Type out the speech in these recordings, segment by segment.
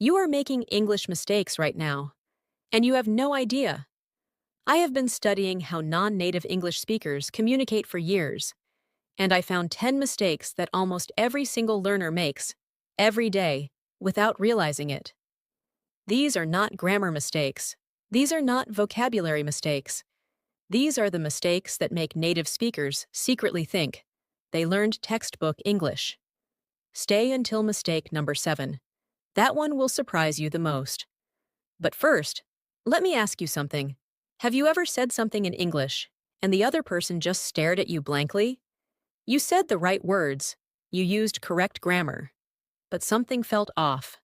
You are making English mistakes right now, and you have no idea. I have been studying how non-native English speakers communicate for years, and I found 10 mistakes that almost every single learner makes, every day, without realizing it. These are not grammar mistakes. These are not vocabulary mistakes. These are the mistakes that make native speakers secretly think they learned textbook English. Stay until mistake number 7. That one will surprise you the most. But first, let me ask you something. Have you ever said something in English, and the other person just stared at you blankly? You said the right words, you used correct grammar, but something felt off.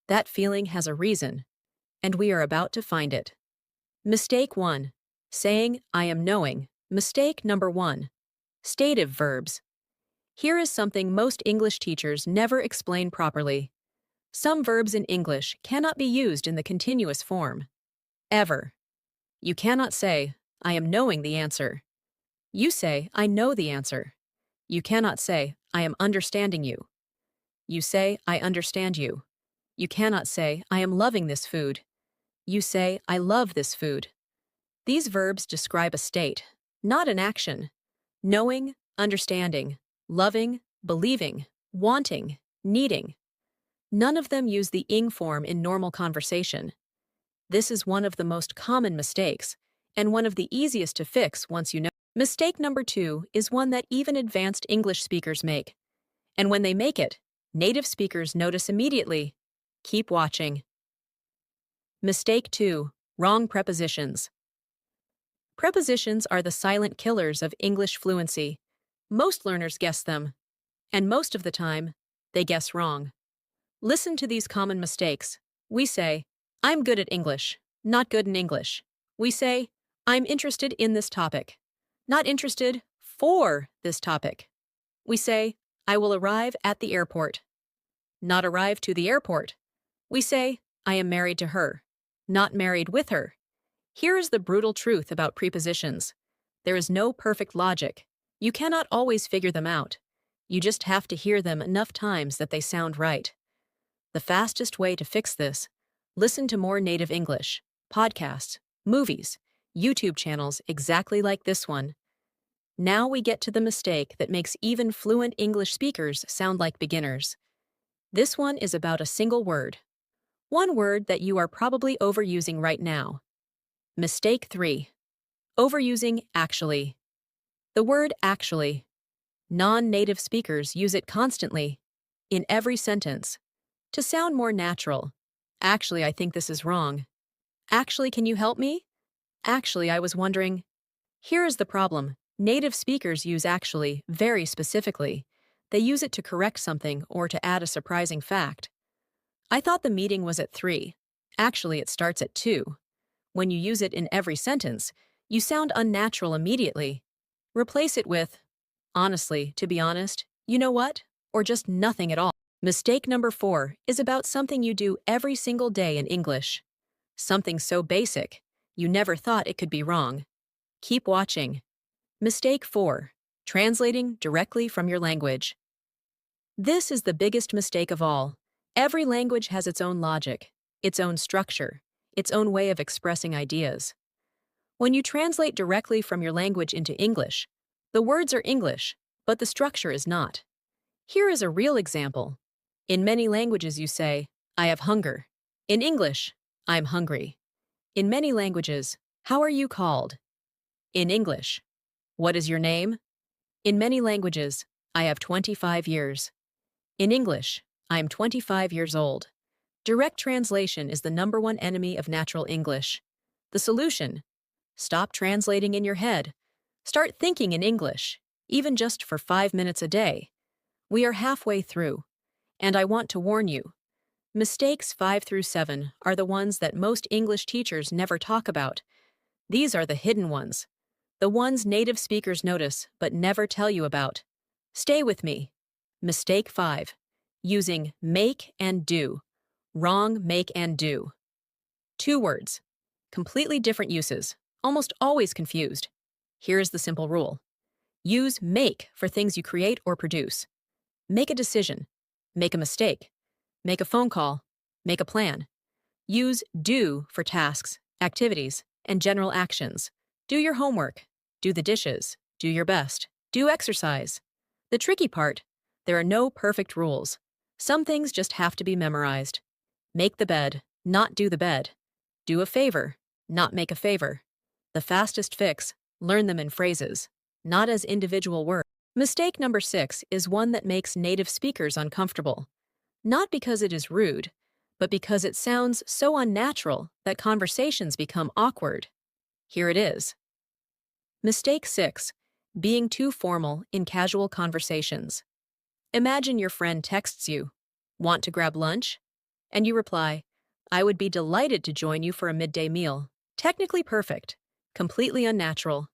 That feeling has a reason, and we are about to find it. Mistake 1. Saying, I am knowing. Mistake number 1. Stative verbs. Here is something most English teachers never explain properly. Some verbs in English cannot be used in the continuous form. Ever. You cannot say, I am knowing the answer. You say, I know the answer. You cannot say, I am understanding you. You say, I understand you. You cannot say, I am loving this food. You say, I love this food. These verbs describe a state, not an action. Knowing, understanding, loving, believing, wanting, needing. None of them use the ing form in normal conversation. This is one of the most common mistakes, and one of the easiest to fix once you know. Mistake number 2 is one that even advanced English speakers make. And when they make it, native speakers notice immediately. Keep watching. Mistake 2. Wrong prepositions. Prepositions are the silent killers of English fluency. Most learners guess them, and most of the time, they guess wrong. Listen to these common mistakes. We say, I'm good at English, not good in English. We say, I'm interested in this topic, not interested for this topic. We say, I will arrive at the airport, not arrive to the airport. We say, I am married to her, not married with her. Here is the brutal truth about prepositions. There is no perfect logic. You cannot always figure them out. You just have to hear them enough times that they sound right. The fastest way to fix this: listen to more native English, podcasts, movies, YouTube channels exactly like this one. Now we get to the mistake that makes even fluent English speakers sound like beginners. This one is about a single word. One word that you are probably overusing right now. Mistake 3. Overusing actually. The word actually. Non-native speakers use it constantly, in every sentence, to sound more natural. Actually, I think this is wrong. Actually, can you help me? Actually, I was wondering. Here is the problem. Native speakers use actually very specifically. They use it to correct something or to add a surprising fact. I thought the meeting was at 3. Actually, it starts at 2. When you use it in every sentence, you sound unnatural immediately. Replace it with, honestly, to be honest, you know what? Or just nothing at all. Mistake number 4 is about something you do every single day in English. Something so basic, you never thought it could be wrong. Keep watching. Mistake 4. Translating directly from your language. This is the biggest mistake of all. Every language has its own logic, its own structure, its own way of expressing ideas. When you translate directly from your language into English, the words are English, but the structure is not. Here is a real example. In many languages you say, I have hunger. In English, I'm hungry. In many languages, how are you called? In English, what is your name? In many languages, I have 25 years. In English, I am 25 years old. Direct translation is the #1 enemy of natural English. The solution: stop translating in your head. Start thinking in English, even just for 5 minutes a day. We are halfway through, and I want to warn you. Mistakes 5 through 7 are the ones that most English teachers never talk about. These are the hidden ones, the ones native speakers notice but never tell you about. Stay with me. Mistake 5. Using make and do. Wrong make and do. 2 words. Completely different uses, almost always confused. Here is the simple rule. Use make for things you create or produce. Make a decision. Make a mistake. Make a phone call. Make a plan. Use do for tasks, activities, and general actions. Do your homework. Do the dishes. Do your best. Do exercise. The tricky part, there are no perfect rules. Some things just have to be memorized. Make the bed, not do the bed. Do a favor, not make a favor. The fastest fix, learn them in phrases, not as individual words. Mistake number 6 is one that makes native speakers uncomfortable. Not because it is rude, but because it sounds so unnatural that conversations become awkward. Here it is. Mistake 6. Being too formal in casual conversations. Imagine your friend texts you, "Want to grab lunch?" And you reply, "I would be delighted to join you for a midday meal." Technically perfect, completely unnatural.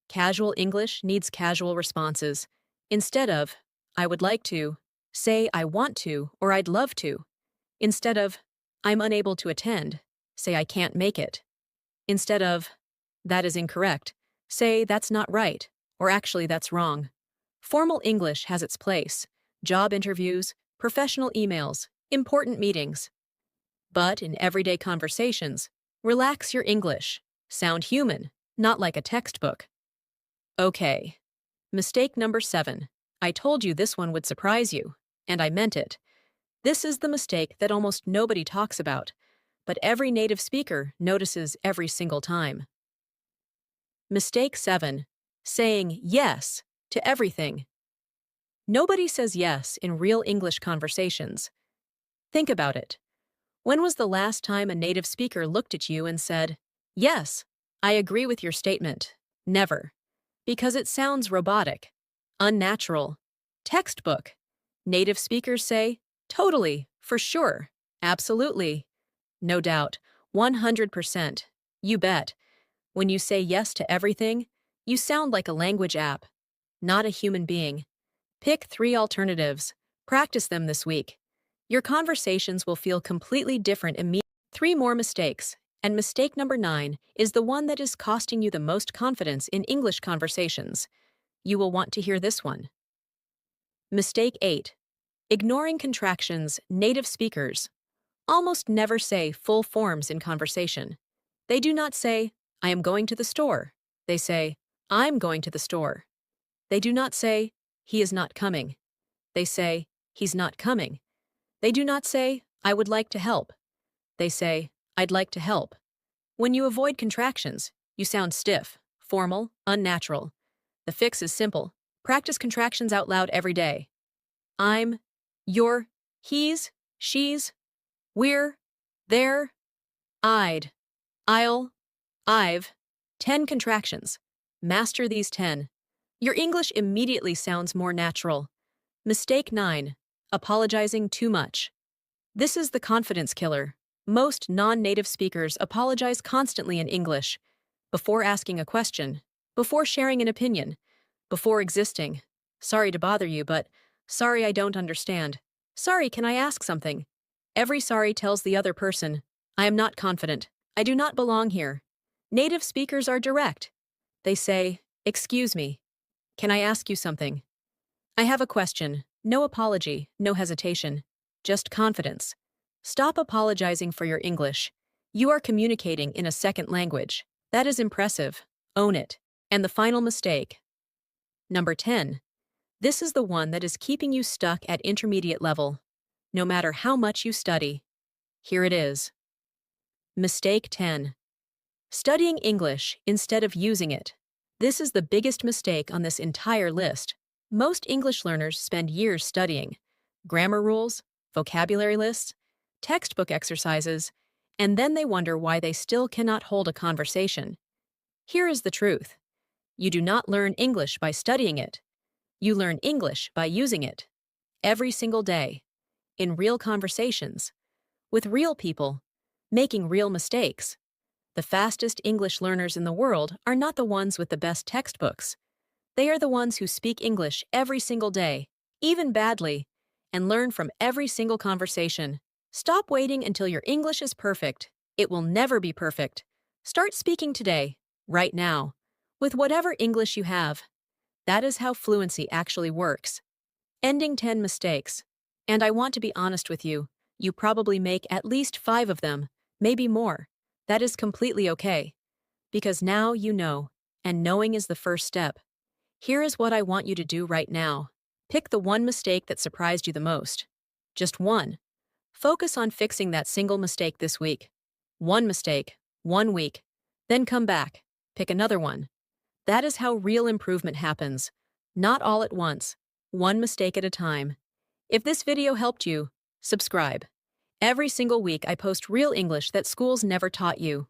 Casual English needs casual responses. Instead of, "I would like to," say, "I want to," or "I'd love to." Instead of, "I'm unable to attend," say, "I can't make it." Instead of, "That is incorrect," say, "That's not right," or "Actually, that's wrong." Formal English has its place. Job interviews, professional emails, important meetings. But in everyday conversations, relax your English. Sound human, not like a textbook. Okay. Mistake number 7. I told you this one would surprise you, and I meant it. This is the mistake that almost nobody talks about, but every native speaker notices every single time. Mistake 7. Saying yes to everything. Nobody says yes in real English conversations. Think about it. When was the last time a native speaker looked at you and said, "Yes, I agree with your statement"? Never. Because it sounds robotic, unnatural, textbook. Native speakers say, "Totally, for sure, absolutely, no doubt, 100%, you bet." When you say yes to everything, you sound like a language app, not a human being. Pick 3 alternatives. Practice them this week. Your conversations will feel completely different immediately. 3 more mistakes, and mistake number 9 is the one that is costing you the most confidence in English conversations. You will want to hear this one. Mistake 8. Ignoring contractions. Native speakers almost never say full forms in conversation. They do not say, "I am going to the store." They say, "I'm going to the store." They do not say, "He is not coming." They say, "He's not coming." They do not say, "I would like to help." They say, "I'd like to help." When you avoid contractions, you sound stiff, formal, unnatural. The fix is simple. Practice contractions out loud every day. I'm, you're, he's, she's, we're, they're, I'd, I'll, I've. 10 contractions. Master these 10. Your English immediately sounds more natural. Mistake 9. Apologizing too much. This is the confidence killer. Most non-native speakers apologize constantly in English. Before asking a question, before sharing an opinion, before existing. "Sorry to bother you, but sorry, I don't understand." "Sorry, can I ask something?" Every sorry tells the other person, "I am not confident. I do not belong here." Native speakers are direct. They say, "Excuse me. Can I ask you something?" "I have a question." No apology, no hesitation. Just confidence. Stop apologizing for your English. You are communicating in a second language. That is impressive. Own it. And the final mistake. Number 10. This is the one that is keeping you stuck at intermediate level, no matter how much you study. Here it is. Mistake 10. Studying English instead of using it. This is the biggest mistake on this entire list. Most English learners spend years studying grammar rules, vocabulary lists, textbook exercises, and then they wonder why they still cannot hold a conversation. Here is the truth. You do not learn English by studying it. You learn English by using it. Every single day. In real conversations. With real people. Making real mistakes. The fastest English learners in the world are not the ones with the best textbooks. They are the ones who speak English every single day, even badly, and learn from every single conversation. Stop waiting until your English is perfect. It will never be perfect. Start speaking today, right now, with whatever English you have. That is how fluency actually works. Ending 10 mistakes. And I want to be honest with you, You probably make at least 5 of them, maybe more. That is completely okay. Because now you know, and knowing is the first step. Here is what I want you to do right now. Pick the one mistake that surprised you the most. Just one. Focus on fixing that single mistake this week. One mistake, 1 week. Then come back. Pick another one. That is how real improvement happens. Not all at once. One mistake at a time. If this video helped you, subscribe. Every single week I post real English that schools never taught you.